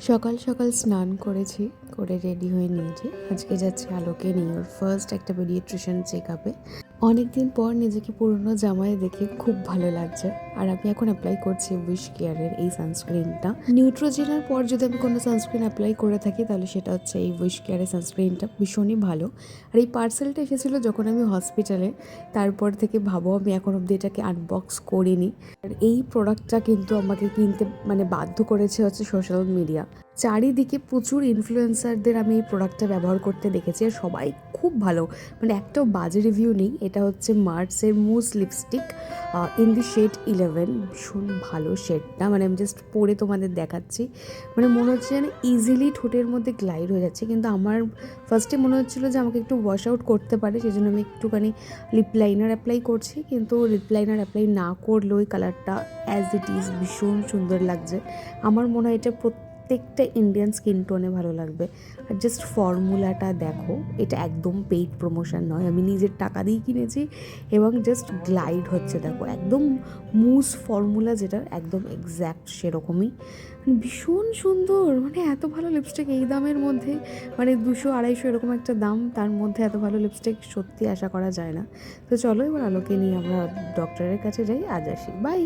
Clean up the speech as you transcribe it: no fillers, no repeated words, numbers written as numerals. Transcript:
সকাল সকাল স্নান করেছি, করে রেডি হয়ে নিয়েছি। আজকে যাচ্ছি আলোকে নিয়ে ওর ফার্স্ট একটা পেডিয়াট্রিশিয়ান চেক আপে। অনেকদিন পর নিজেকে পুরনো জামায় দেখে খুব ভালো লাগছে। আর আমি এখন অ্যাপ্লাই করছি উইশ কেয়ারের এই সানস্ক্রিনটা। নিউট্রোজেনার পর যদি আমি কোনো সানস্ক্রিন অ্যাপ্লাই করে থাকি তাহলে সেটা হচ্ছে এই উইশ কেয়ারের সানস্ক্রিনটা, ভীষণই ভালো। আর এই পার্সেলটা এসেছিলো যখন আমি হসপিটালে, তারপর থেকে ভাবো আমি এখন অব্দি এটাকে আনবক্স করিনি। আর এই প্রোডাক্টটা কিন্তু আমাকে কিনতে বাধ্য করেছে হচ্ছে সোশ্যাল মিডিয়া। চারিদিকে প্রচুর ইনফ্লুয়েন্সারদের আমি এই প্রোডাক্টটা ব্যবহার করতে দেখেছি আর সবাই খুব ভালো, একটাও বাজে রিভিউ নেই। এটা হচ্ছে মার্সের মুস লিপস্টিক ইন দি শেড 11। ভীষণ ভালো শেডটা, আমি জাস্ট পরে তোমাদের দেখাচ্ছি। মনে হচ্ছে যেন ইজিলি ঠোঁটের মধ্যে গ্লাইড হয়ে যাচ্ছে, কিন্তু আমার ফার্স্টে মনে হচ্ছিলো যে আমাকে একটু ওয়াশ আউট করতে পারে, সেই জন্য আমি একটুখানি লিপ লাইনার অ্যাপ্লাই করছি। কিন্তু লিপ লাইনার অ্যাপ্লাই না করলেও ওই কালারটা অ্যাজ ইট ইজ ভীষণ সুন্দর লাগছে। আমার মনে হয় এটা প্রত্যেকটা ইন্ডিয়ান স্কিন টোনে ভালো লাগবে। আর জাস্ট ফর্মুলাটা দেখো, এটা একদম পেইড প্রমোশন নয়, আমি নিজের টাকা দিয়ে কিনেছি এবং জাস্ট গ্লাইড হচ্ছে দেখো, একদম মুস ফর্মুলা যেটা একদম এক্স্যাক্ট সেরকমই। ভীষণ সুন্দর, এত ভালো লিপস্টিক এই দামের মধ্যে, 200-250 এরকম একটা দাম, তার মধ্যে এত ভালো লিপস্টিক সত্যি আশা করা যায় না। তো চলো এবার আলোকে নিয়ে আমরা ডক্টরের কাছে যাই, আজ আসি, বাই।